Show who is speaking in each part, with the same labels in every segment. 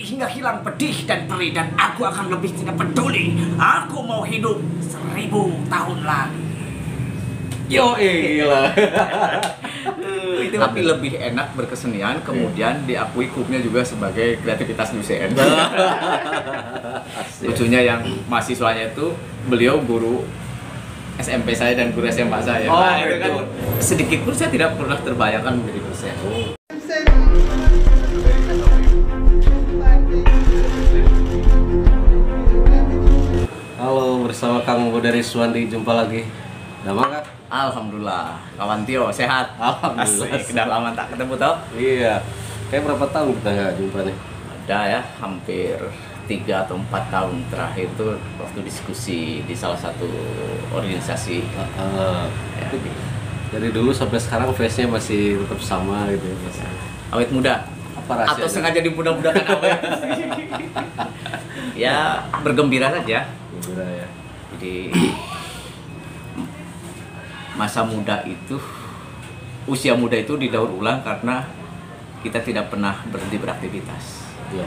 Speaker 1: hingga hilang pedih dan perih, dan aku akan lebih tidak peduli. Aku mau hidup 1000 tahun lagi.
Speaker 2: Yo, gila.
Speaker 3: Tapi lebih enak berkesenian, kemudian diakui klubnya juga sebagai kreativitas dosen. Lucunya yang mahasiswanya itu beliau guru SMP saya dan guru SMA saya.
Speaker 2: Oh,
Speaker 3: nah, itu kan
Speaker 2: gitu.
Speaker 3: sedikit pun saya tidak pernah terbayangkan menjadi dosen.
Speaker 2: Halo, bersama Kang dari Suwandi, jumpa lagi. Nama Kak?
Speaker 3: Alhamdulillah, kawan Tio sehat.
Speaker 2: Alhamdulillah.
Speaker 3: Asik, udah lama tak ketemu toh.
Speaker 2: Iya. Kayak berapa tahun kita nggak jumpa nih?
Speaker 3: Ada ya, hampir 3 atau 4 tahun terakhir itu waktu diskusi di salah satu organisasi. Ya,
Speaker 2: Dari dulu sampai sekarang face-nya masih tetap sama gitu ya, Mas.
Speaker 3: awet muda.
Speaker 2: Apa rahasianya?
Speaker 3: Atau sengaja dimudah-mudahkan awet. Ya, bergembira saja.
Speaker 2: Gembira ya.
Speaker 3: Jadi masa muda itu, usia muda itu didaur ulang karena kita tidak pernah berhenti beraktivitas.
Speaker 2: Iya.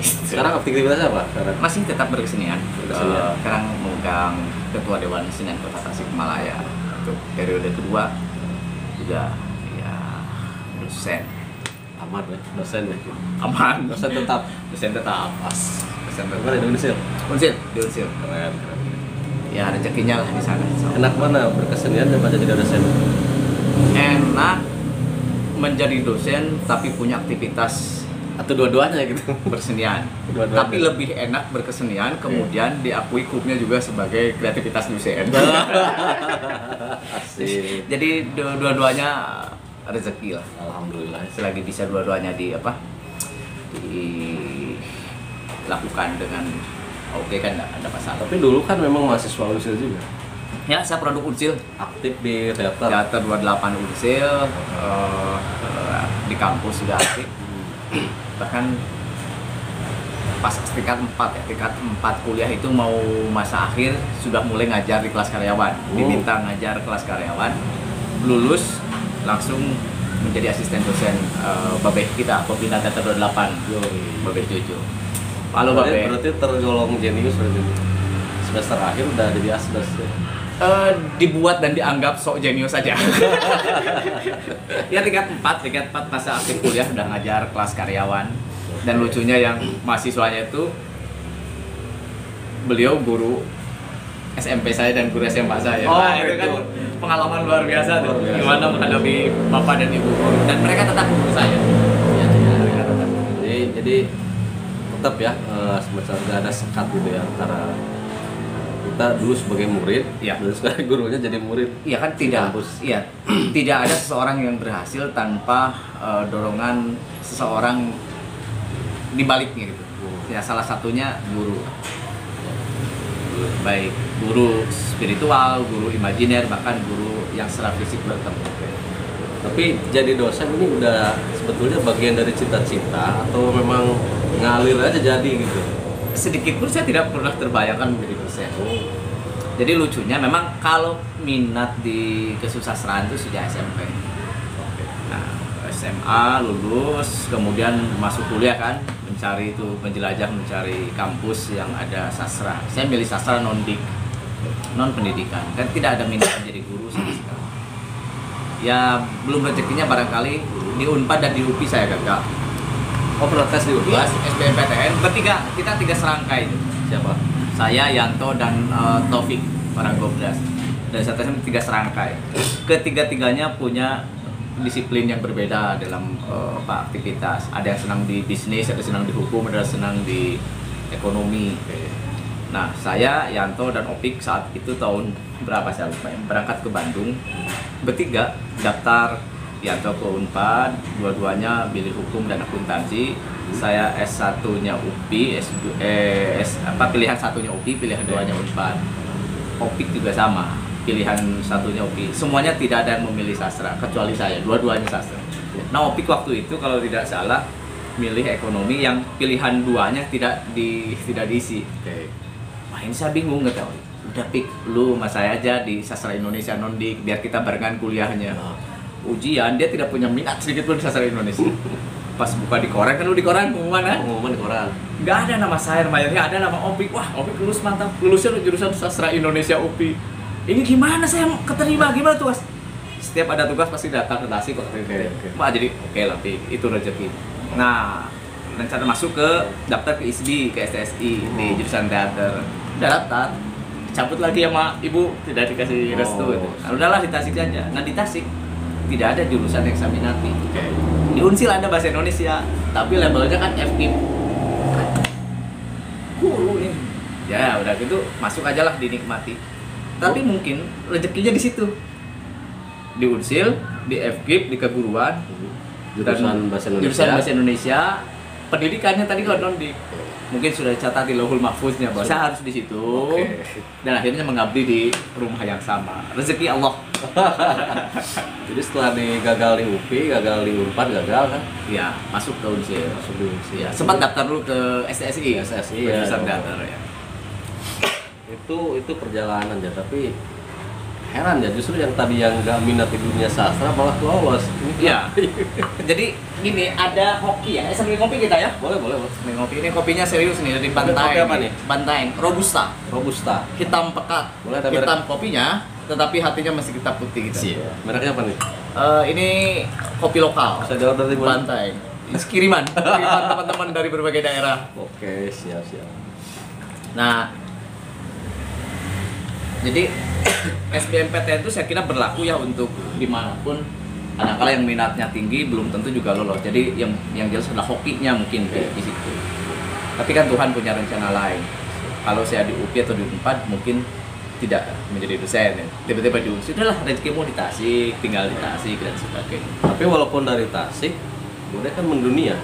Speaker 2: Sekarang aktivitasnya apa? Sekarang?
Speaker 3: Masih tetap berkesenian.
Speaker 2: Berkesenian.
Speaker 3: Sekarang memegang Ketua Dewan Kesenian Kota Tasikmalaya. Untuk periode kedua juga ya dosen.
Speaker 2: Aman ya, dosen ya.
Speaker 3: Aman.
Speaker 2: Dosen tetap.
Speaker 3: Dosen tetap. Dosen
Speaker 2: Gimana di
Speaker 3: tetap.
Speaker 2: Indonesia?
Speaker 3: Unsil, di Unsil.
Speaker 2: Keren, keren.
Speaker 3: Ya rezekinya lah di sana.
Speaker 2: Enak mana berkesenian daripada jadi dosen?
Speaker 3: Enak menjadi dosen tapi punya aktivitas
Speaker 2: Atau dua-duanya gitu?
Speaker 3: bersenian.
Speaker 2: Dua-duanya.
Speaker 3: Tapi lebih enak berkesenian, kemudian diakui klubnya juga sebagai kreativitas dosen.
Speaker 2: Asik.
Speaker 3: Jadi dua-duanya rezeki lah.
Speaker 2: Alhamdulillah.
Speaker 3: Selagi bisa dua-duanya dilakukan dengan oke kan nggak ada masalah.
Speaker 2: Tapi dulu kan memang mahasiswa Unsil juga.
Speaker 3: Ya, saya produk Unsil.
Speaker 2: Aktif di teater.
Speaker 3: Teater 28 Unsil, di kampus juga aktif. Bahkan pas tingkat 4 ya, tingkat 4 kuliah itu mau masa akhir sudah mulai ngajar di kelas karyawan. Diminta ngajar kelas karyawan, lulus langsung menjadi asisten dosen Babeh kita, Pembina Teater 28, Babeh Jojo. Halo Babeh.
Speaker 2: Berarti tergolong jenius berarti. Semester akhir udah jadi asdos ya.
Speaker 3: Dibuat dan dianggap sok jenius saja. Ya tingkat 4 masa akhir kuliah udah ngajar kelas karyawan. Dan lucunya yang mahasiswanya itu beliau guru SMP saya dan guru SMA saya.
Speaker 2: Oh,
Speaker 3: nah, itu kan
Speaker 2: gitu.
Speaker 3: pengalaman luar biasa tuh.
Speaker 2: Luar biasa.
Speaker 3: Gimana menghadapi bapak dan ibu guru, dan mereka tetap guru saya.
Speaker 2: Iya,
Speaker 3: Mereka tetap.
Speaker 2: Jadi tetap ya semacam nggak ada sekat gitu ya antara kita dulu sebagai murid,
Speaker 3: Iya.
Speaker 2: dan sekarang gurunya jadi murid.
Speaker 3: Iya kan tidak,
Speaker 2: Kampus.
Speaker 3: iya tidak ada seseorang yang berhasil tanpa dorongan seseorang di baliknya gitu. Ya salah satunya guru, baik guru spiritual, guru imajiner, bahkan guru yang secara fisik bertemu.
Speaker 2: Tapi jadi dosen ini udah sebetulnya bagian dari cita-cita atau memang ngalir aja jadi gitu?
Speaker 3: Sedikit pun saya tidak pernah terbayangkan menjadi dosen. Jadi lucunya memang kalau minat di kesusastraan itu sejak SMP. Nah, SMA lulus, kemudian masuk kuliah kan, mencari itu menjelajah, mencari kampus yang ada sastra. Saya milih sastra non pendidikan, kan tidak ada minat menjadi guru sama sekali. Ya belum rezekinya barangkali di Unpad dan di UPI saya gagal.
Speaker 2: Oh, pernah tes di UPI?
Speaker 3: SBMPTN bertiga, kita 3 serangkai.
Speaker 2: Siapa?
Speaker 3: Saya, Yanto, dan Taufik Paragobdas. Dan saya tesnya 3 serangkai. Ketiga-tiganya punya disiplin yang berbeda dalam aktivitas. Ada yang senang di bisnis, ada yang senang di hukum, ada yang senang di ekonomi. Nah, saya, Yanto, dan Opik saat itu tahun berapa saya lupa ya, berangkat ke Bandung. Bertiga daftar, Yanto ke Unpad, dua-duanya pilih hukum dan akuntansi. Saya S1-nya UPI, pilihan satunya UPI, pilihan duanya Unpad. Opik juga sama, pilihan satunya UPI. Semuanya tidak ada yang memilih sastra, kecuali saya, dua-duanya sastra. Nah, Opik waktu itu kalau tidak salah milih ekonomi yang pilihan duanya tidak diisi. Wah, ini saya bingung nggak tahu. Udah Pik, lu sama saya aja di sastra Indonesia non-dik, biar kita barengan kuliahnya. Ujian dia tidak punya minat sedikit pun di sastra Indonesia. pas buka di koran kan, lu di koran pengumuman kan?
Speaker 2: Pengumuman di koran.
Speaker 3: Nggak ada nama saya, mayornya ada nama Opik. Wah, Opik lulus mantap, lulusnya jurusan sastra Indonesia UPI. Ini gimana saya keterima, gimana tugas? Setiap ada tugas pasti datang ke Tasik kok.
Speaker 2: Oke.
Speaker 3: Wah, jadi oke lah, Pik. Itu rezeki. Nah, rencana masuk ke daftar ke ISB, ke STSI di jurusan teater. Udah daftar, cabut lagi sama ibu, tidak dikasih restu gitu. Nah, udahlah di Tasik aja. Nah, di Tasik tidak ada jurusan eksaminasi. Di Unsil ada bahasa Indonesia, tapi labelnya kan FKIP. Guru nih. Ya, udah gitu masuk aja lah, dinikmati. Tapi mungkin rezekinya di situ. Di Unsil, di FKIP, di keguruan,
Speaker 2: Jurusan bahasa Indonesia.
Speaker 3: Jurusan bahasa Indonesia. Pendidikannya tadi kalau di mungkin sudah dicatat di Lauhul Mahfuznya bahwa saya harus di situ.
Speaker 2: Oke.
Speaker 3: Dan akhirnya mengabdi di rumah yang sama. Rezeki Allah.
Speaker 2: Jadi setelah gagal di UPI, gagal di Unpad, gagal kan?
Speaker 3: Ya, masuk ke Unsil.
Speaker 2: Masuk di UPI.
Speaker 3: Ya, sempat daftar dulu ke STSI.
Speaker 2: STSI, ya.
Speaker 3: Jurusan teater ya.
Speaker 2: Itu perjalanan ya, tapi heran ya, justru yang tadi yang nggak minat di dunia sastra malah lolos.
Speaker 3: Iya. Jadi gini, ada hoki ya. Sambil ngopi kita ya.
Speaker 2: Boleh.
Speaker 3: Sambil ngopi, ini kopinya serius nih dari Bantaeng.
Speaker 2: Kopi apa nih?
Speaker 3: Bantaeng, Robusta.
Speaker 2: Robusta.
Speaker 3: Hitam pekat.
Speaker 2: Boleh ada
Speaker 3: Hitam kopinya, tetapi hatinya masih kita putih gitu.
Speaker 2: Iya. Mereknya apa nih?
Speaker 3: Ini kopi lokal.
Speaker 2: Bisa di-order di mana?
Speaker 3: Bantaeng. Ini kiriman teman-teman dari berbagai daerah.
Speaker 2: Oke, siap.
Speaker 3: Nah, jadi SBMPTN itu saya kira berlaku ya untuk dimanapun. Kadang-kala yang minatnya tinggi belum tentu juga lolos. Jadi yang jelas adalah hokinya mungkin di situ. Tapi kan Tuhan punya rencana lain. Kalau saya di UPI atau di Unpad mungkin tidak menjadi dosen. Ya. Tiba-tiba di UNSI, udahlah rezekimu di Tasik, tinggal di Tasik dan sebagainya.
Speaker 2: Tapi walaupun dari Tasik, udah kan mendunia.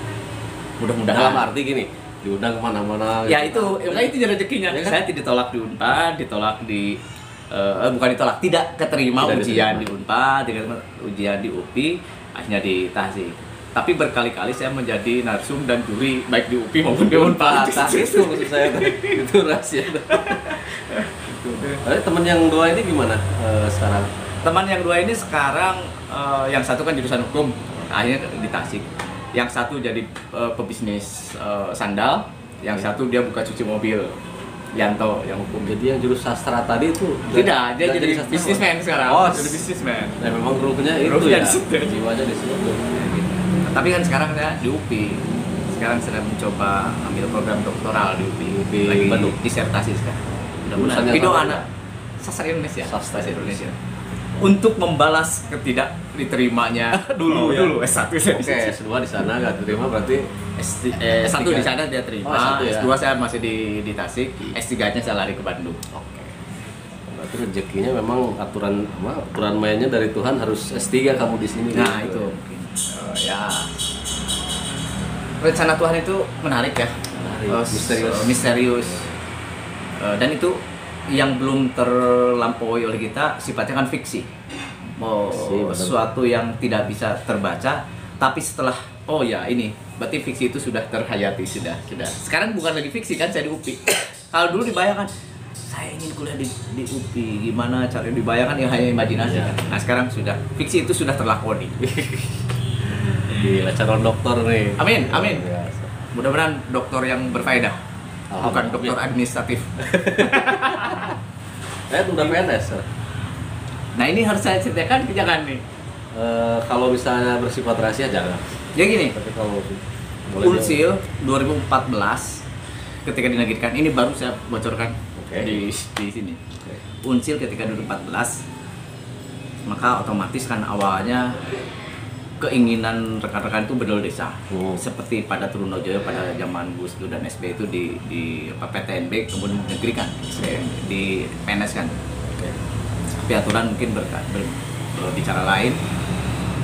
Speaker 3: Mudah-mudahan.
Speaker 2: Dalam arti gini, diundang kemana-mana.
Speaker 3: Ya
Speaker 2: gitu.
Speaker 3: itu rezekinya.
Speaker 2: Ya kan?
Speaker 3: Saya tidak ditolak di Unpad, ditolak di bukan ditolak, tidak keterima
Speaker 2: Tidak
Speaker 3: ujian
Speaker 2: diterima.
Speaker 3: di Unpad, tidak keterima ujian di UPI, akhirnya di Tasik. Tapi berkali-kali saya menjadi narsum dan juri baik di UPI maupun di Unpad.
Speaker 2: Nah, itu maksud saya tuh. Itu rahasia. Tapi teman yang dua ini gimana sekarang?
Speaker 3: Teman yang dua ini sekarang yang satu kan jurusan hukum, akhirnya di Tasik. Yang satu jadi pebisnis sandal, yang satu dia buka cuci mobil. Yanto yang hukum.
Speaker 2: Jadi yang jurus sastra tadi itu
Speaker 3: Tidak, dia jadi
Speaker 2: sastrawan.
Speaker 3: bisnismen sekarang.
Speaker 2: Oh,
Speaker 3: jadi bisnismen.
Speaker 2: Nah, memang grupnya itu
Speaker 3: Grupnya
Speaker 2: ya.
Speaker 3: di situ.
Speaker 2: Jiwanya di situ.
Speaker 3: Tapi kan sekarang saya di UPI. Sekarang sedang mencoba ambil program doktoral di UPI.
Speaker 2: Di
Speaker 3: Lagi
Speaker 2: Bandung.
Speaker 3: disertasi sekarang.
Speaker 2: Jurusannya
Speaker 3: Video
Speaker 2: apa?
Speaker 3: anak sastra Indonesia.
Speaker 2: Sastra
Speaker 3: Bahasa Indonesia. Untuk membalas ketidak diterimanya
Speaker 2: Dulu, ya.
Speaker 3: S1 saya
Speaker 2: Oke, S2 di sana nggak terima berarti
Speaker 3: S1 di sana dia terima.
Speaker 2: Oh, S1 ya?
Speaker 3: S2 saya masih di Tasik. S3-nya saya lari ke Bandung.
Speaker 2: Oke. Berarti rezekinya memang aturan mainnya dari Tuhan harus S3 kamu di sini.
Speaker 3: Nah,
Speaker 2: gitu.
Speaker 3: itu mungkin. Ya. Rencana Tuhan itu menarik ya.
Speaker 2: Menarik,
Speaker 3: Misterius.
Speaker 2: misterius.
Speaker 3: Dan itu yang belum terlampaui oleh kita sifatnya kan fiksi.
Speaker 2: Fiksi, betul.
Speaker 3: Sesuatu yang tidak bisa terbaca, tapi setelah ini berarti fiksi itu sudah terhayati, sudah. Sekarang bukan lagi fiksi kan, saya di UPI. Kalau dulu dibayangkan saya ingin kuliah di UPI, gimana caranya dibayangkan ya hanya imajinasi
Speaker 2: Ya.
Speaker 3: kan. Nah, sekarang sudah fiksi itu sudah terlakoni.
Speaker 2: Gila, calon dokter nih.
Speaker 3: Amin, amin.
Speaker 2: Biasa.
Speaker 3: Mudah-mudahan dokter yang berfaedah, bukan dokter
Speaker 2: Alhamdulillah.
Speaker 3: administratif.
Speaker 2: Saya udah PNS.
Speaker 3: Nah, ini harus saya ceritakan jangan nih.
Speaker 2: Kalau misalnya bersifat rahasia jangan.
Speaker 3: Ya gini,
Speaker 2: Tapi kalau boleh
Speaker 3: Unsil 2014 ketika dinegirkan, ini baru saya bocorkan
Speaker 2: Oke.
Speaker 3: di sini.
Speaker 2: Oke.
Speaker 3: Unsil ketika 2014, maka otomatis kan awalnya keinginan rekan-rekan itu bedol desa. Seperti pada Trunojoyo pada zaman Gus Dur dan SBY itu di PTNB kemudian dinegrikan, di PNS kan.
Speaker 2: Oke.
Speaker 3: Tapi aturan mungkin berbicara lain,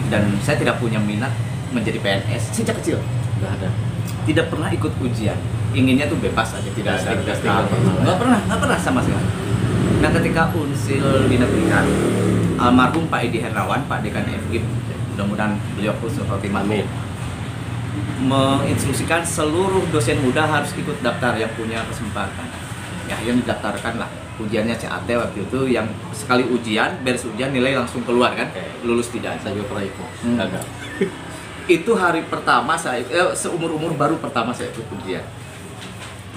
Speaker 3: dan saya tidak punya minat menjadi PNS sejak kecil.
Speaker 2: Nggak ada.
Speaker 3: Tidak pernah ikut ujian, inginnya tuh bebas aja, tidak ada
Speaker 2: Casting,
Speaker 3: nggak pernah sama sekali. Nah, ketika Unsil dinegrikan, almarhum Pak Edi Herrawan, Pak Dekan FGIP, mudah-mudahan beliau husnul khotimah,
Speaker 2: Amin.
Speaker 3: menginstruksikan seluruh dosen muda harus ikut daftar yang punya kesempatan. Ya, yang didaftarkan lah. Ujiannya CAT waktu itu, yang sekali ujian, beres ujian nilai langsung keluar kan,
Speaker 2: Oke.
Speaker 3: lulus tidak.
Speaker 2: Saya juga pernah ikut.
Speaker 3: Hmm.
Speaker 2: Gagal.
Speaker 3: Itu hari pertama saya, seumur-umur baru pertama saya ikut ujian.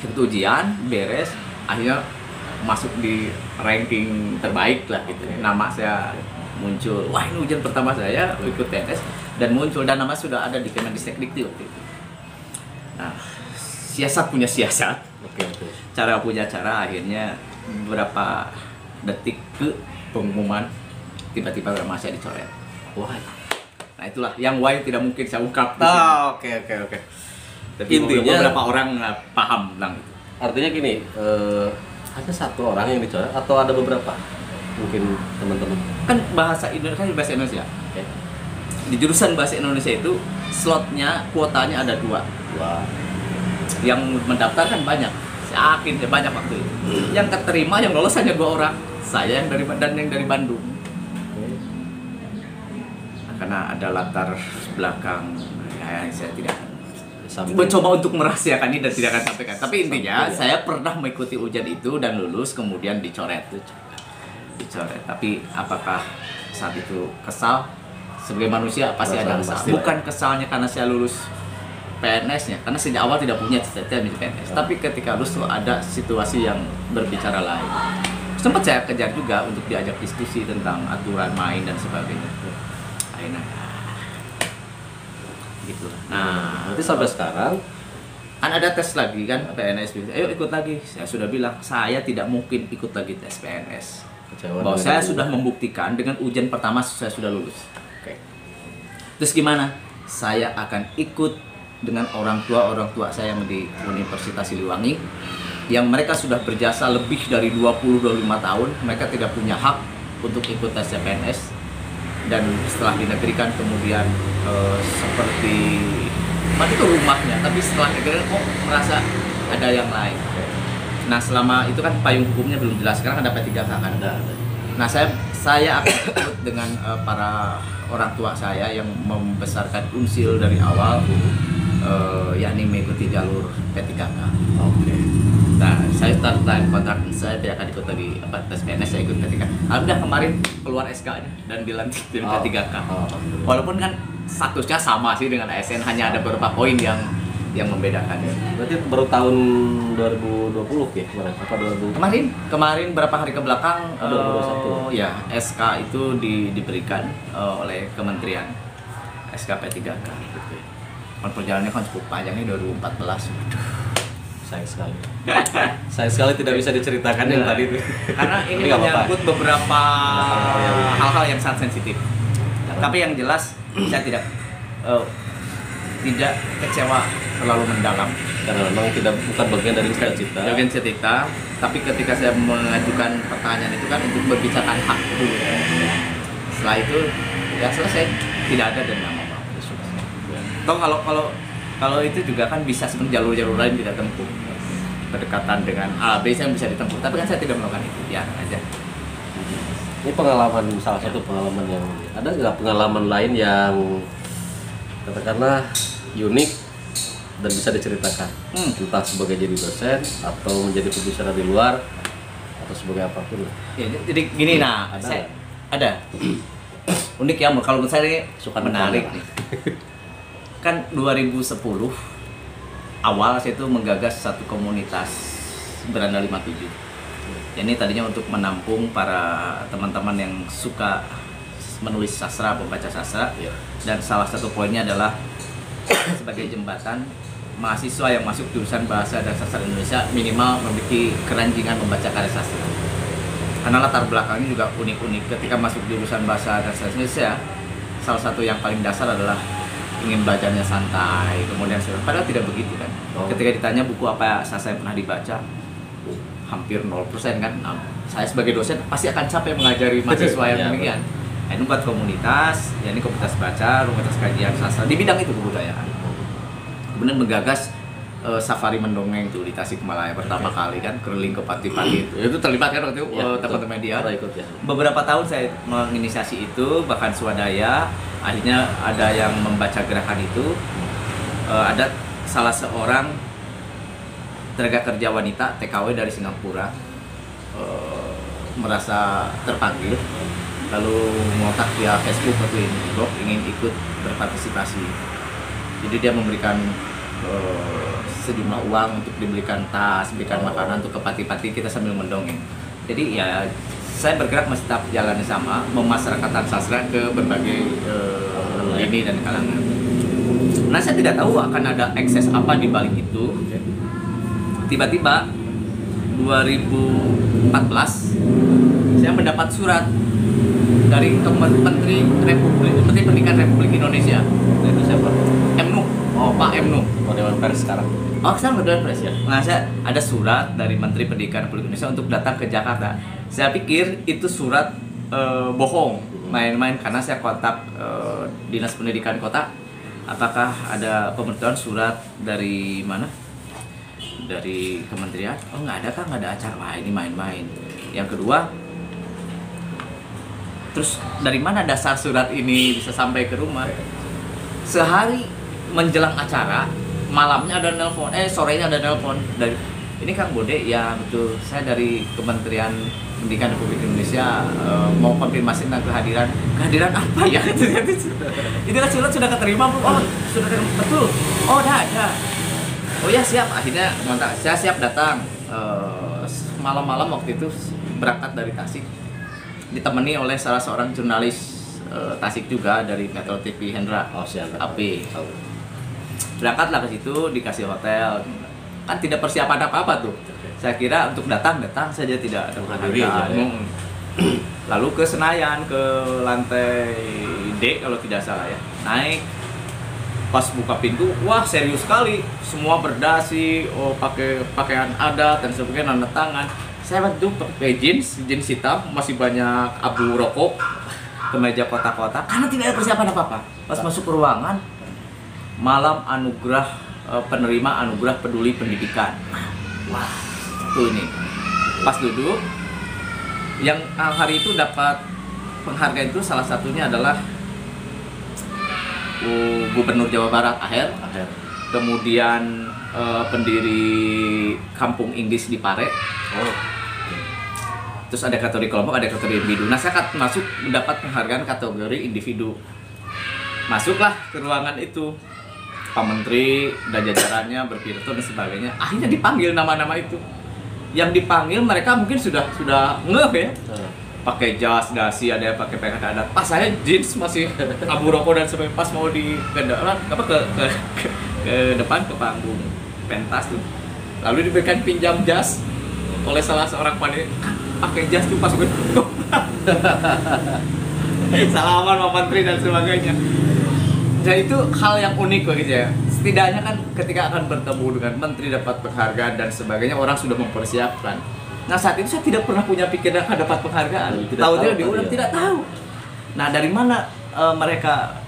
Speaker 3: Ikut ujian, beres, akhirnya masuk di ranking terbaik lah gitu. Nama saya muncul, wah ini ujian pertama saya ikut PNS, dan muncul, dan nama sudah ada di Kemendikbud waktu itu. Nah, siasat punya siasat,
Speaker 2: Oke.
Speaker 3: cara punya cara, akhirnya beberapa detik ke pengumuman tiba-tiba nama saya dicoret.
Speaker 2: Wah.
Speaker 3: Nah itulah yang why tidak mungkin saya ungkap di sini.
Speaker 2: Oke.
Speaker 3: Tapi
Speaker 2: Intinya-
Speaker 3: beberapa orang paham tentang itu.
Speaker 2: Artinya gini, hanya satu orang yang dicoret atau ada beberapa? Mungkin teman-teman.
Speaker 3: Kan bahasa Indonesia.
Speaker 2: Oke.
Speaker 3: Di jurusan bahasa Indonesia itu slotnya, kuotanya ada 2.
Speaker 2: Wah.
Speaker 3: Yang mendaftar kan banyak. Saya yakin banyak waktu itu. Yang keterima, yang lolos hanya 2 orang. Saya yang dari Bandung. Nah, karena ada latar belakang, ya, saya tidak mencoba untuk merahasiakan ini dan tidak akan sampaikan. Tapi intinya saya pernah mengikuti ujian itu dan lulus, kemudian dicoret. Tapi apakah saat itu kesal? Sebagai manusia pasti ada
Speaker 2: Perasaan
Speaker 3: kesal.
Speaker 2: pasti
Speaker 3: Bukan kesalnya karena saya lulus PNS-nya, karena sejak awal tidak punya cita-cita menjadi PNS. Tapi ketika lulus tuh ada situasi yang berbicara lain. Sempat saya kejar juga untuk diajak diskusi tentang aturan main dan sebagainya. Akhirnya gitu. Nah,
Speaker 2: Berarti sampai sekarang
Speaker 3: kan ada tes lagi kan PNS, ayo ikut lagi. Saya sudah bilang saya tidak mungkin ikut lagi tes PNS.
Speaker 2: kecewa
Speaker 3: Bahwa
Speaker 2: dengan
Speaker 3: saya
Speaker 2: itu.
Speaker 3: sudah membuktikan dengan ujian pertama saya sudah lulus.
Speaker 2: Oke.
Speaker 3: Terus gimana? Saya akan ikut dengan orang tua saya yang di Universitas Siliwangi, yang mereka sudah berjasa lebih dari 20-25 tahun. Mereka tidak punya hak untuk ikut tes CPNS, dan setelah dinegerikan kemudian seperti mati ke rumahnya, tapi setelah negerikan kok merasa ada yang lain. Nah selama itu kan payung hukumnya belum jelas, sekarang ada P3K kan.
Speaker 2: Ada.
Speaker 3: Nah saya akan ikut dengan para orang tua saya yang membesarkan Unsil dari awal, yakni mengikuti jalur P3K.
Speaker 2: Oke.
Speaker 3: Nah saya start time kontrak, saya tidak akan ikut lagi tes PNS, saya ikut P3K. Alhamdulillah kemarin keluar SK-nya dan dilantik di P3K. Walaupun kan statusnya sama sih dengan ASN, hanya ada beberapa poin yang membedakan.
Speaker 2: Berarti baru tahun 2020 ya kemarin? Apa 2000?
Speaker 3: Kemarin berapa hari ke belakang,
Speaker 2: 2021.
Speaker 3: ya SK itu diberikan oleh Kementerian, SK P3K gitu. Perjalanannya kan cukup panjang nih, 2014.
Speaker 2: Sayang sekali. Sayang sekali tidak bisa diceritakan yang tadi itu.
Speaker 3: Karena ini
Speaker 2: nggak apa-apa.
Speaker 3: menyangkut beberapa hal-hal yang sangat sensitif. Tapi yang jelas saya tidak kecewa terlalu mendalam.
Speaker 2: Karena memang bukan bagian dari cita-cita.
Speaker 3: Bagian cita-cita, tapi ketika saya mengajukan pertanyaan itu kan untuk berbicara hak dulu. Setelah itu ya selesai, tidak ada dendam apa-apa. Toh kalau itu juga kan bisa sebenarnya jalur-jalur lain kita tempuh. Berdekatan dengan A, B saya bisa ditempuh, tapi kan saya tidak melakukan itu, biarkan aja.
Speaker 2: Ini pengalaman, salah satu pengalaman yang ada nggak pengalaman lain yang katakanlah unik dan bisa diceritakan, entah sebagai jadi dosen atau menjadi pembicara di luar atau sebagai apapun lah.
Speaker 3: Ya, jadi gini, ada unik ya, kalau menurut saya ini
Speaker 2: Suka
Speaker 3: menarik
Speaker 2: ditanya.
Speaker 3: nih. Kan 2010 awal saya itu menggagas satu komunitas Beranda 57. Ini tadinya untuk menampung para teman-teman yang suka menulis sastra, membaca sastra. Dan salah satu poinnya adalah sebagai jembatan mahasiswa yang masuk jurusan bahasa dan sastra Indonesia minimal memiliki keranjingan membaca karya sastra. Karena latar belakangnya juga unik-unik. Ketika masuk jurusan bahasa dan sastra Indonesia, salah satu yang paling dasar adalah ingin bacanya santai, kemudian padahal tidak begitu kan. Ketika ditanya buku apa sastra yang pernah dibaca, hampir 0% kan. Nah, saya sebagai dosen pasti akan capek mengajari mahasiswa yang demikian. Nah, ini buat komunitas, ya ini komunitas baca, komunitas kajian sastra di bidang itu kebudayaan. Kemudian menggagas safari mendongeng itu di Tasikmalaya pertama kali kan, keliling ke pati-pati itu terlibat kan waktu itu teman-teman media.
Speaker 2: Ikut ya.
Speaker 3: Beberapa tahun saya menginisiasi itu, bahkan swadaya. Akhirnya ada yang membaca gerakan itu. Ada salah seorang tenaga kerja wanita TKW dari Singapura merasa terpanggil, lalu mengontak via Facebook atau blog ingin ikut berpartisipasi. Jadi dia memberikan sejumlah uang untuk dibelikan tas, belikan makanan untuk ke pati-pati, kita sambil mendongeng. Jadi ya saya bergerak masih tetap jalannya sama, memasyarakatkan sastra ke berbagai lini dan kalangan. Nah saya tidak tahu akan ada ekses apa di balik itu. Tiba-tiba 2014 saya mendapat surat dari Menteri Pendidikan Republik Indonesia.
Speaker 2: Itu siapa?
Speaker 3: MNU. Oh, Pak MNU.
Speaker 2: Oh, Dewan Pers sekarang.
Speaker 3: Oh, sekarang udah Dewan Pers ya. Nah, saya ada surat dari Menteri Pendidikan Republik Indonesia untuk datang ke Jakarta. Saya pikir itu surat bohong, main-main, karena saya kontak Dinas Pendidikan Kota. Apakah ada pemberitahuan surat dari mana? Dari kementerian? Oh, nggak ada, kan, nggak ada acara. Wah, ini main-main. Yang kedua, terus dari mana dasar surat ini bisa sampai ke rumah? Sehari menjelang acara, malamnya ada nelpon, sorenya ada nelpon dari ini Kang Bode, ya betul, saya dari Kementerian Pendidikan Republik Indonesia mau konfirmasi tentang kehadiran apa ya? Itu kan surat sudah keterima belum? Oh, sudah betul. Oh, ada. Oh ya, siap. Akhirnya kontak, saya siap datang. Malam-malam waktu itu berangkat dari Tasik, ditemani oleh salah seorang jurnalis Tasik juga dari Metro TV Hendra.
Speaker 2: Oh, siapa?
Speaker 3: AP. Berangkatlah ke situ, dikasih hotel. Kan tidak persiapan apa-apa tuh. Saya kira untuk datang saja, tidak ada penghargaan.
Speaker 2: Ya.
Speaker 3: Lalu ke Senayan, ke lantai D kalau tidak salah ya. Naik, pas buka pintu, wah serius sekali. Semua berdasi, pakai pakaian adat dan sebagainya, tanda tangan. Saya waktu itu pakai jeans hitam, masih banyak abu rokok, kemeja kotak-kotak, karena tidak ada persiapan apa-apa. Pas masuk ke ruangan, malam anugerah penerima anugerah peduli pendidikan. Wah, tuh ini. Pas duduk, yang hari itu dapat penghargaan itu salah satunya adalah Gubernur Jawa Barat Aher. Kemudian pendiri Kampung Inggris di Pare.
Speaker 2: Oh.
Speaker 3: Terus ada kategori kelompok, ada kategori individu. Nah, saya masuk mendapat penghargaan kategori individu. Masuklah ke ruangan itu. Pak Menteri dan jajarannya berpidato dan sebagainya. Akhirnya dipanggil nama-nama itu. Yang dipanggil mereka mungkin sudah ngeh ya. Pakai jas, dasi, ada yang pakai pakaian adat. Pas saya jeans masih abu rokok dan sebagainya. Pas mau ke depan ke panggung pentas tuh. Lalu diberikan pinjam jas oleh salah seorang panitia. Pakai jas tuh pas gue salaman Pak Menteri dan sebagainya. Dan itu hal yang unik begitu ya. Setidaknya kan ketika akan bertemu dengan menteri, dapat penghargaan dan sebagainya, orang sudah mempersiapkan. Nah, saat itu saya tidak pernah punya pikiran akan dapat penghargaan. Tahu-tahu diulang, tidak tahu. Nah, dari mana mereka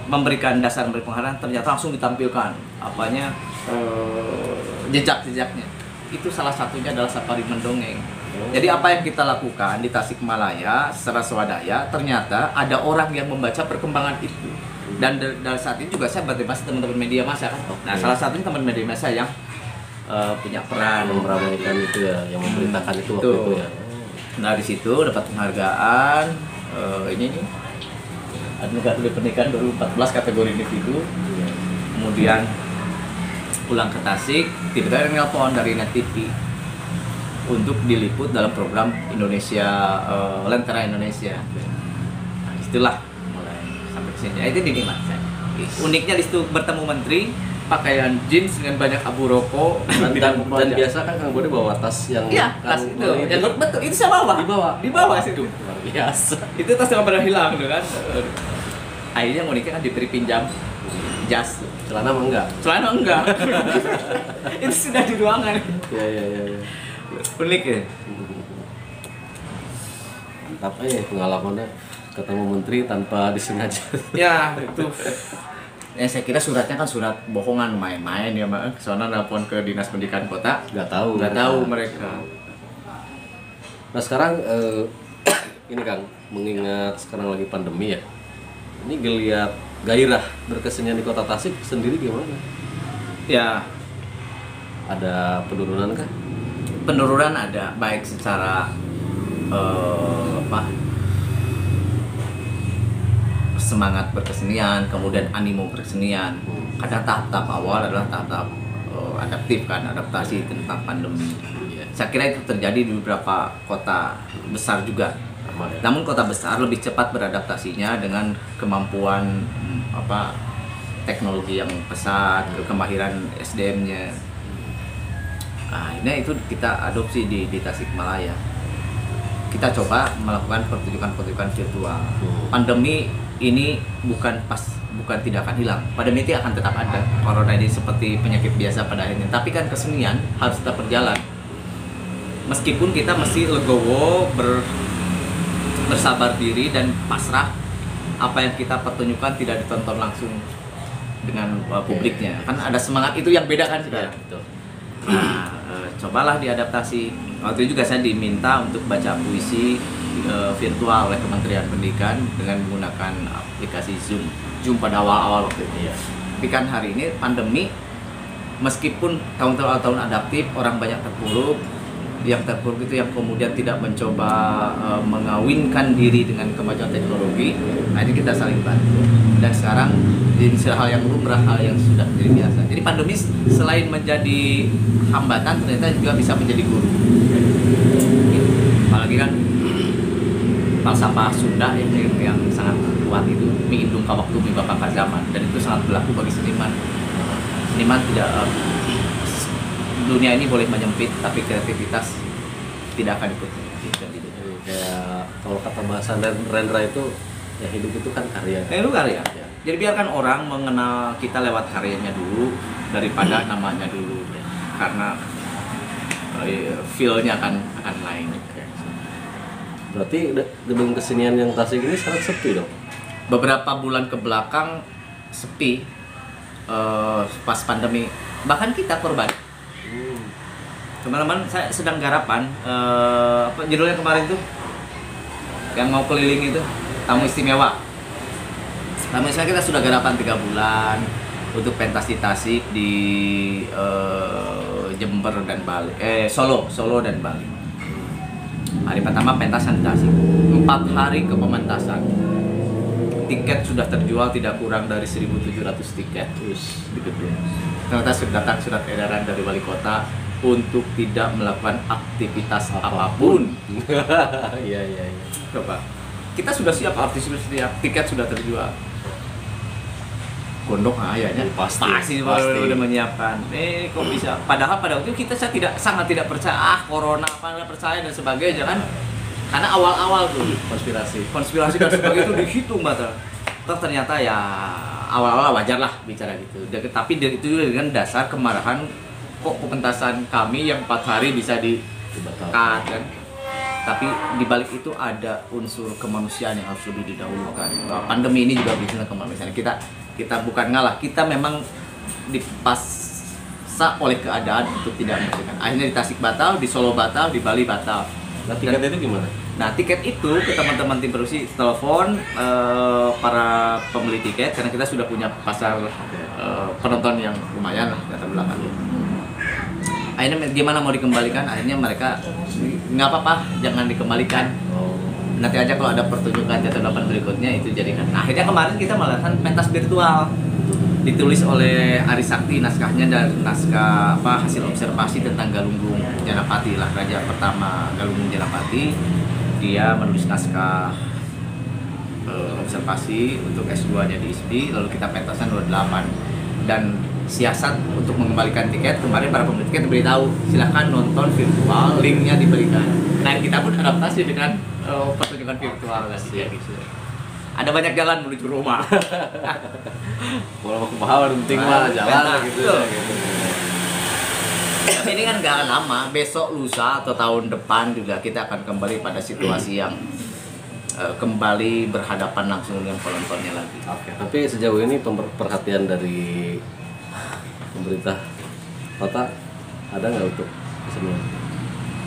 Speaker 3: memberikan dasar memberi penghargaan? Ternyata langsung ditampilkan apanya jejak-jejaknya. Itu salah satunya adalah safari mendongeng. Jadi apa yang kita lakukan di Tasikmalaya secara swadaya, ternyata ada orang yang membaca perkembangan itu. Dan dari saat itu juga saya berterima kasih teman-teman media massa kan. Nah, salah satunya teman media massa yang punya peran
Speaker 2: meramaikan itu ya, yang memberitakan itu waktu itu ya.
Speaker 3: Nah, di situ dapat penghargaan ini nih. Anugerah Pendidikan 2014 kategori individu. Kemudian pulang ke Tasik, tiba-tiba ada nelpon dari Net TV untuk diliput dalam program Indonesia Lentera Indonesia. Nah, itulah mulai sampai ke sini. Itu dinikmat saya. Uniknya di situ bertemu menteri, pakaian jeans dengan banyak abu rokok
Speaker 2: dan biasa kan Kang Bode bawa tas yang
Speaker 3: tas itu. Yang betul itu saya bawa. Di bawah situ.
Speaker 2: Luar biasa.
Speaker 3: Itu tas yang pernah hilang tuh kan. Akhirnya uniknya kan diberi pinjam jas.
Speaker 2: Celana mah enggak?
Speaker 3: Celana enggak. Itu sudah di ruangan.
Speaker 2: Ya.
Speaker 3: Unik ya.
Speaker 2: Mantap pengalamannya ketemu menteri tanpa disengaja.
Speaker 3: Ya, itu. Ya, saya kira suratnya kan surat bohongan, main-main ya, Mbak. Soalnya nelpon ke Dinas Pendidikan Kota, nggak tahu mereka.
Speaker 2: Nah, sekarang ini Kang, mengingat sekarang lagi pandemi ya. Ini geliat gairah berkesenian di Kota Tasik sendiri gimana?
Speaker 3: Ya,
Speaker 2: ada penurunan kah?
Speaker 3: Penurunan ada, baik secara semangat berkesenian, kemudian animo berkesenian. Kadang tahap-tahap awal adalah tahap-tahap adaptif kan, adaptasi tentang pandemi. Saya kira itu terjadi di beberapa kota besar juga. Namun kota besar lebih cepat beradaptasinya dengan kemampuan teknologi yang pesat, kemahiran SDM-nya. Akhirnya itu kita adopsi di Tasikmalaya. Kita coba melakukan pertunjukan-pertunjukan virtual. Pandemi ini bukan tidak akan hilang. Pandemi itu akan tetap ada. Corona ini seperti penyakit biasa pada akhirnya. Tapi kan kesenian harus tetap berjalan. Meskipun kita mesti legowo, bersabar diri dan pasrah, apa yang kita pertunjukkan tidak ditonton langsung dengan publiknya. Kan ada semangat itu yang beda kan sekarang. Nah, cobalah diadaptasi. Waktu itu juga saya diminta untuk baca puisi virtual oleh Kementerian Pendidikan dengan menggunakan aplikasi Zoom pada awal-awal waktu itu. Tapi kan hari ini pandemi, meskipun tahun adaptif, orang banyak terpuruk. Yang terpuruk itu yang kemudian tidak mencoba mengawinkan diri dengan kemajuan teknologi. Nah, ini kita saling bantu. Dan sekarang ini hal yang lumrah, hal yang sudah menjadi biasa. Jadi pandemi selain menjadi hambatan, ternyata juga bisa menjadi guru. Apalagi kan falsafah Sunda yang sangat kuat itu, mi indung ka waktu mi bakal ka zaman, dan itu sangat berlaku bagi seniman. Seniman tidak dunia ini boleh menyempit, tapi kreativitas tidak akan ikut menyempit.
Speaker 2: Kayak kalau kata bahasa Rendra itu, ya hidup itu kan karya.
Speaker 3: Itu karya. Ya. Jadi biarkan orang mengenal kita lewat karyanya dulu daripada namanya dulu, karena feel-nya akan lain.
Speaker 2: Berarti gedung kesenian yang Tasik ini sangat sepi dong.
Speaker 3: Beberapa bulan ke belakang sepi pas pandemi, bahkan kita korban. Teman-teman, saya sedang garapan apa judulnya kemarin tuh yang mau keliling itu, tamu istimewa. Tamu istimewa kita sudah garapan 3 bulan untuk pentas di Tasik, di Jember dan Bali, Solo dan Bali. Hari pertama pentasan di Tasik, 4 hari ke pementasan. Tiket sudah terjual tidak kurang dari 1.700 tiket di gedung. Ternyata sudah datang surat edaran dari wali kota untuk tidak melakukan aktivitas apapun.
Speaker 2: Iya.
Speaker 3: Coba, kita sudah siap, artis sudah siap, tiket sudah terjual. Gondok ayahnya pasti udah menyiapkan. Kok bisa? Padahal pada waktu itu saya sangat tidak percaya corona apa nggak percaya dan sebagainya kan. Karena awal-awal tuh konspirasi dan sebagainya itu dihitung batal. Ternyata ya awal-awal wajar lah bicara gitu. Tapi itu juga dengan dasar kemarahan, kok pementasan kami yang 4 hari bisa dibatalkan kan. Tapi di balik itu ada unsur kemanusiaan yang harus lebih didahulukan. Pandemi ini juga bisa kemanusiaan. Kita bukan ngalah, kita memang dipaksa oleh keadaan untuk tidak memberikan. Akhirnya di Tasik batal, di Solo batal, di Bali batal.
Speaker 2: Nah, tiket itu gimana?
Speaker 3: Nah, tiket itu ke teman-teman tim produksi telepon para pembeli tiket, karena kita sudah punya pasar penonton yang lumayan lah latar belakang. Akhirnya gimana mau dikembalikan? Akhirnya mereka nggak apa-apa, jangan dikembalikan. Nanti aja kalau ada pertunjukan jatuh 8 berikutnya itu jadikan. Nah, akhirnya kemarin kita melakukan pentas virtual. Ditulis oleh Ari Sakti naskahnya, dan naskah hasil observasi tentang Galunggung Janapati lah, raja pertama Galunggung Janapati. Dia menulis naskah observasi untuk S2-nya di ISPI, lalu kita pentasan 28. Dan siasat untuk mengembalikan tiket, kemarin para pembeli tiket diberitahu silahkan nonton virtual, linknya diberikan. Nah, kita pun adaptasi dengan pertunjukan virtual gitu. Ada banyak jalan menuju rumah.
Speaker 2: Kalau mau ke bawah penting mah jalan gitu.
Speaker 3: Tapi ini kan gak akan lama, besok, lusa, atau tahun depan juga kita akan kembali pada situasi yang kembali berhadapan langsung dengan penontonnya lagi.
Speaker 2: Oke. Tapi sejauh ini perhatian dari pemerintah kota ada nggak untuk kesenian?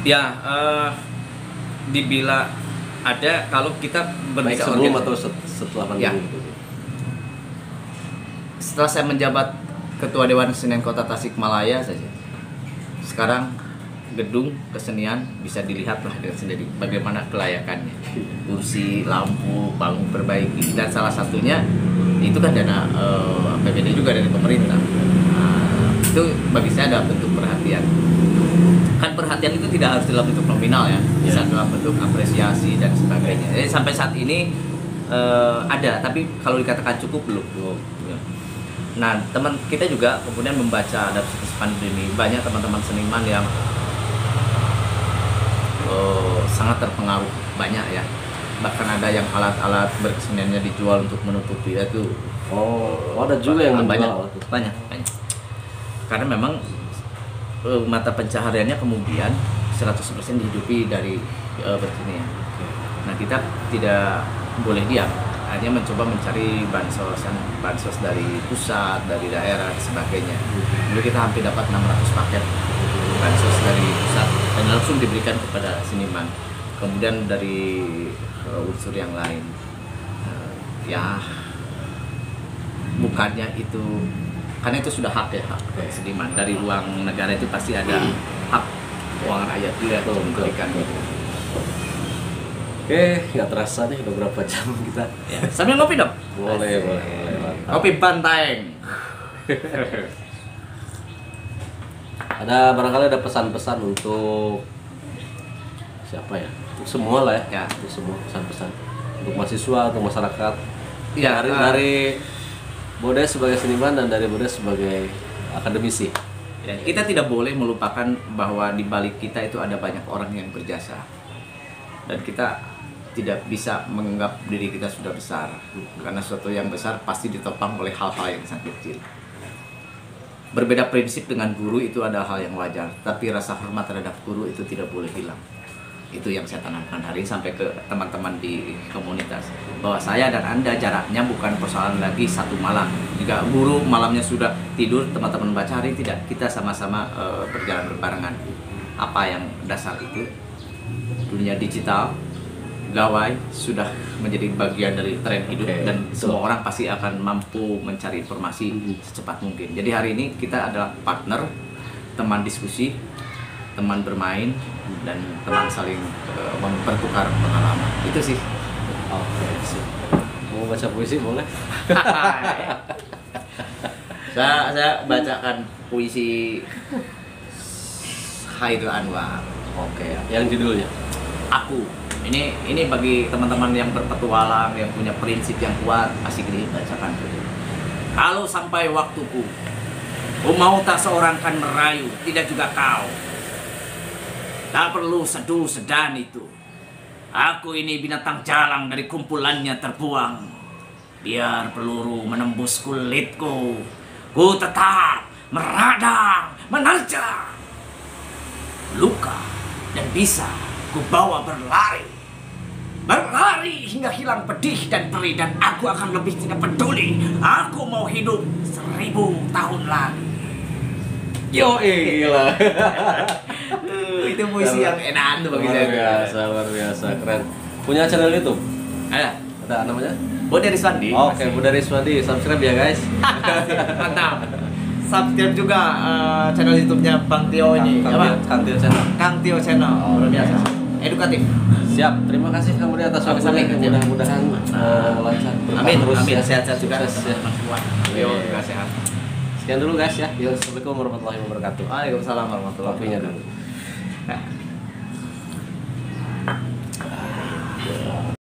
Speaker 3: Ya, dibila ada kalau kita
Speaker 2: baik
Speaker 3: berbicara
Speaker 2: sebelum atau setelah pandemi
Speaker 3: ya.
Speaker 2: gitu.
Speaker 3: Setelah saya menjabat Ketua Dewan Kesenian Kota Tasikmalaya saja, sekarang gedung kesenian bisa dilihat lah dengan sendiri bagaimana kelayakannya, kursi, lampu, panggung perbaiki, dan salah satunya itu kan dana APBD juga dari pemerintah. Nah, itu bagi saya adalah bentuk perhatian. Kan perhatian itu tidak harus dalam bentuk nominal ya, bisa dalam bentuk apresiasi dan sebagainya. Jadi sampai saat ini ada, tapi kalau dikatakan cukup belum. Ya. Nah, teman kita juga kemudian membaca ada situs pandemi, banyak teman-teman seniman yang sangat terpengaruh, banyak ya. Bahkan ada yang alat-alat berkeseniannya dijual untuk menutupi itu.
Speaker 2: Ada juga yang
Speaker 3: banyak. Karena memang mata pencahariannya kemudian 100% dihidupi dari berkesenian. Nah, kita tidak boleh diam, hanya mencoba mencari bansos dari pusat, dari daerah, dan sebagainya. Dulu kita hampir dapat 600 paket bansos dari pusat dan langsung diberikan kepada seniman. Kemudian dari unsur yang lain, ya bukannya itu, karena itu sudah hak ya, hak seniman. Dari ruang negara itu pasti ada hak keuangan rakyat juga untuk memberikan.
Speaker 2: Oke, nggak terasa nih udah berapa jam kita.
Speaker 3: Ya, sambil ngopi dong.
Speaker 2: Boleh.
Speaker 3: Kopi Banteng.
Speaker 2: Ada barangkali ada pesan-pesan untuk siapa ya? Untuk semua lah ya. Untuk semua pesan-pesan untuk mahasiswa, untuk masyarakat.
Speaker 3: Ya,
Speaker 2: dari Bodes sebagai seniman dan dari Bodes sebagai akademisi.
Speaker 3: Ya, kita tidak boleh melupakan bahwa di balik kita itu ada banyak orang yang berjasa. Dan kita tidak bisa menganggap diri kita sudah besar, karena sesuatu yang besar pasti ditopang oleh hal-hal yang sangat kecil. Berbeda prinsip dengan guru itu adalah hal yang wajar, tapi rasa hormat terhadap guru itu tidak boleh hilang. Itu yang saya tanamkan hari ini sampai ke teman-teman di komunitas, bahwa saya dan Anda jaraknya bukan persoalan lagi satu malam. Jika guru malamnya sudah tidur, teman-teman baca, hari tidak, kita sama-sama berjalan berbarengan. Apa yang dasar itu? Dunia digital, gawai sudah menjadi bagian dari tren hidup, dan semua orang pasti akan mampu mencari informasi secepat mungkin. Jadi hari ini kita adalah partner, teman diskusi, teman bermain, dan teman saling mempertukar pengalaman. Itu sih.
Speaker 2: Mau baca puisi boleh?
Speaker 3: saya bacakan puisi Khairul Anwar.
Speaker 2: Yang judulnya
Speaker 3: Aku. Ini bagi teman-teman yang berpetualang, yang punya prinsip yang kuat, asik dibacakan. Kalau sampai waktuku, mau tak seorang kan merayu, tidak juga kau. Tak perlu seduh sedan itu. Aku ini binatang jalang dari kumpulannya terbuang. Biar peluru menembus kulitku, ku tetap meradang, menerjang. Luka dan bisa ku bawa berlari. Berlari hingga hilang pedih dan perih, dan aku akan lebih tidak peduli. Aku mau hidup 1000 tahun lagi.
Speaker 2: gila.
Speaker 3: Itu puisi yang enak tuh bagi saya.
Speaker 2: Luar biasa, keren. Punya channel YouTube? Ada namanya?
Speaker 3: Bode Riswandi.
Speaker 2: Oke, Bode Riswandi, subscribe ya guys.
Speaker 3: Mantap. Subscribe juga channel YouTube-nya Bang Tio ini.
Speaker 2: Kang Tio channel.
Speaker 3: Kang Tio channel. Luar biasa. Edukatif.
Speaker 2: Siap, terima kasih Kang Budi atas waktunya. Mudah-mudahan lancar.
Speaker 3: Amin.
Speaker 2: Terus
Speaker 3: Amin.
Speaker 2: ya.
Speaker 3: Sehat-sehat juga.
Speaker 2: Sukses ya.
Speaker 3: Tio juga sehat.
Speaker 2: Sekian dulu guys ya. Assalamualaikum warahmatullahi wabarakatuh.
Speaker 3: Waalaikumsalam warahmatullahi
Speaker 2: Kopinya
Speaker 3: wabarakatuh.
Speaker 2: dulu.